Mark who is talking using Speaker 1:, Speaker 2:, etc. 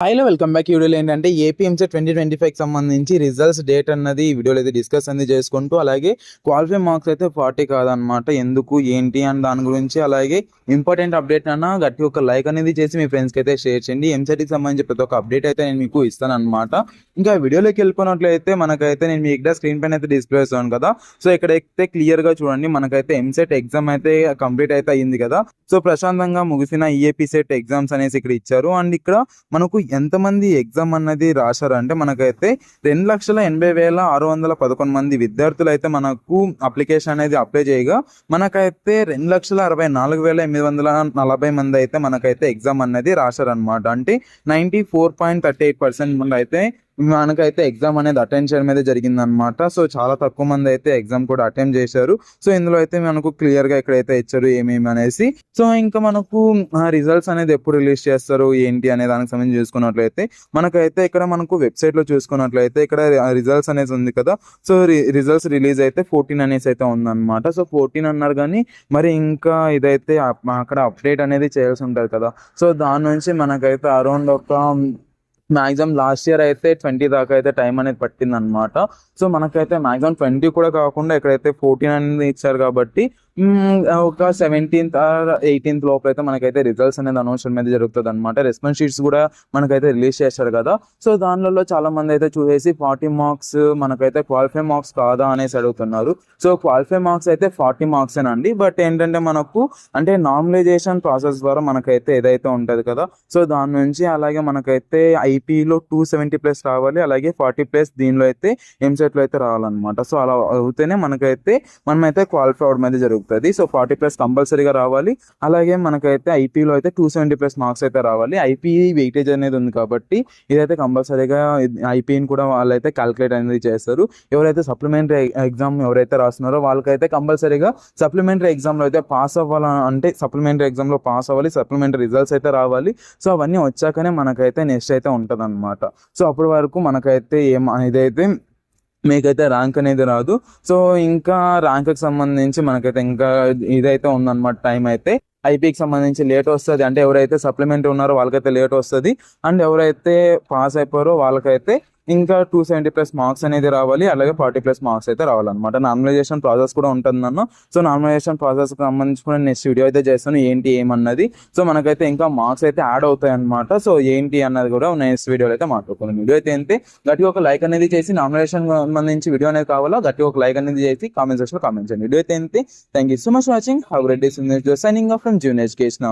Speaker 1: Hello welcome back. ఈ వీడియోలో ఏంటంటే ఏపీఎంసెట్ 2025కి సంబంధించి రిజల్ట్స్ డేట్ అన్నది ఈ వీడియోలో అయితే డిస్కస్ అనేది చేసుకుంటూ, అలాగే క్వాలిఫై మార్క్స్ అయితే 40 కాదనమాట. ఎందుకు ఏంటి అని దాని గురించి, అలాగే ఇంపార్టెంట్ అప్డేట్ అన్న గట్టి ఒక లైక్ అనేది చేసి మీ ఫ్రెండ్స్కి అయితే షేర్ చేయండి. ఎంసెట్కి సంబంధించి ప్రతి ఒక్క అప్డేట్ అయితే నేను మీకు ఇస్తాను అనమాట. ఇంకా వీడియోలోకి వెళ్ళిపోయినట్లయితే మనకైతే నేను మీ ఇక్కడ స్క్రీన్ పైన అయితే డిస్ప్లే చేస్తాను కదా. సో ఇక్కడైతే క్లియర్గా చూడండి, మనకైతే ఎంసెట్ ఎగ్జామ్ అయితే కంప్లీట్ అయితే అయ్యింది కదా. సో ప్రశాంతంగా ముగిసిన ఈఏపీ సెట్ ఎగ్జామ్స్ అనేసి ఇక్కడ ఇచ్చారు. అండ్ ఇక్కడ మనకు ఎంతమంది ఎగ్జామ్ అన్నది రాశారంటే మనకైతే 2,80,611 మంది విద్యార్థులు అయితే మనకు అప్లికేషన్ అనేది అప్లై చేయగా, మనకైతే 2,64,840 మంది అయితే మనకైతే ఎగ్జామ్ అనేది రాశారనమాట. అంటే 94.38% అయితే మనకైతే ఎగ్జామ్ అనేది అటెండ్ చేయడం అయితే జరిగిందనమాట. సో చాలా తక్కువ మంది అయితే ఎగ్జామ్ కూడా అటెండ్ చేశారు. సో ఇందులో అయితే మనకు క్లియర్గా ఇక్కడైతే ఇచ్చారు ఏమేమి అనేసి. సో ఇంకా మనకు రిజల్ట్స్ అనేది ఎప్పుడు రిలీజ్ చేస్తారు ఏంటి అనే దానికి సంబంధించి చూసుకున్నట్లయితే మనకైతే ఇక్కడ మనకు వెబ్సైట్లో చూసుకున్నట్లయితే ఇక్కడ రిజల్ట్స్ అనేది ఉంది కదా. సో రిజల్ట్స్ రిలీజ్ అయితే 14 అనేసి అయితే ఉందన్నమాట. సో 14 అన్నారు, కానీ మరి ఇంకా ఇదైతే అక్కడ అప్డేట్ అనేది చేయాల్సి ఉంటుంది కదా. సో దాని నుంచి మనకైతే అరౌండ్ ఒక మ్యాక్సిమం లాస్ట్ ఇయర్ అయితే 20 దాకా అయితే టైం అనేది పట్టింది అనమాట. సో మనకైతే మ్యాక్సిమం 20 కూడా కాకుండా ఇక్కడైతే 14 అనేది ఇచ్చారు కాబట్టి ఒక 17th or 18th లోపల అయితే మనకైతే రిజల్ట్స్ అనేది అనౌన్స్మెంట్ మీద జరుగుతుంది అనమాట. రెస్పాన్స్ షీట్స్ కూడా మనకైతే రిలీజ్ చేశారు కదా. సో దానిలో చాలా మంది అయితే చూసేసి 40 మార్క్స్ మనకైతే క్వాలిఫై మార్క్స్ కాదా అనేసి అడుగుతున్నారు. సో క్వాలిఫై మార్క్స్ అయితే 40 మార్క్స్ అండి. బట్ ఏంటంటే మనకు అంటే నార్మలైజేషన్ ప్రాసెస్ ద్వారా మనకైతే ఏదైతే ఉంటుంది కదా. సో దాని నుంచి అలాగే మనకైతే ఐపీలో 270+ రావాలి, అలాగే 40+ దీనిలో అయితే ఎంసెట్లో అయితే రావాలన్నమాట. సో అలా అవుతేనే మనమైతే క్వాలిఫై అవడం అయితే జరుగుతుంది. సో 40+ కంపల్సరీగా రావాలి. అలాగే మనకైతే ఐపీలో అయితే 270+ మార్క్స్ అయితే రావాలి. ఐపీ వెయిటేజ్ అనేది ఉంది కాబట్టి ఇదైతే కంపల్సరీగా ఐపీని కూడా వాళ్ళైతే క్యాలిక్యులేట్ అనేది చేస్తారు. ఎవరైతే సప్లిమెంటరీ ఎగ్జామ్ ఎవరైతే రాస్తున్నారో వాళ్ళకైతే కంపల్సరీగా సప్లిమెంటరీ ఎగ్జామ్లో అయితే పాస్ అవ్వాలంటే సప్లిమెంటరీ ఎగ్జామ్లో పాస్ అవ్వాలి, సప్లిమెంటరీ రిజల్ట్స్ అయితే రావాలి. సో అవన్నీ వచ్చాకనే మనకైతే నెక్స్ట్ అయితే ఉంటుంది అనమాట. సో అప్పటి వరకు మనకైతే ఇదైతే మీకైతే ర్యాంక్ అనేది రాదు. సో ఇంకా ర్యాంక్కి సంబంధించి మనకైతే ఇంకా ఇదైతే ఉందన్నమాట. టైం అయితే ఐపీకి సంబంధించి లేట్ వస్తుంది, అంటే ఎవరైతే సప్లిమెంటరీ ఉన్నారో వాళ్ళకైతే లేట్ వస్తుంది. అండ్ ఎవరైతే పాస్ అయిపోయారో వాళ్ళకైతే ఇంకా 270+ మార్క్స్ అనేది రావాలి, అలాగే 40+ మార్క్స్ అయితే రావాలన్నమాట. నార్మలైజేషన్ ప్రాసెస్ కూడా ఉంటుందన్న. సో నార్మలైజేషన్ ప్రాసెస్కి సంబంధించి కూడా నెక్స్ట్ వీడియో అయితే చేస్తాను ఏంటి ఏమన్నది. సో మనకైతే ఇంకా మార్క్స్ అయితే యాడ్ అవుతాయి అనమాట. సో ఏంటి అన్నది కూడా నెక్స్ట్ వీడియోలో అయితే మాట్లాడుకున్నాం. వీడియో అయితే అంతే. గట్టిగా ఒక లైక్ అనేది చేసి, నార్మలైజేషన్ సంబంధించి వీడియో అనేది కావాలా గట్టిగా ఒక లైక్ అనేది చేసి కామెంట్ సెక్షన్లో కామెంట్ చేయండి. వీడియో అయితే అంతే. Thank you so much watching. Have great day. Signing off from junior education.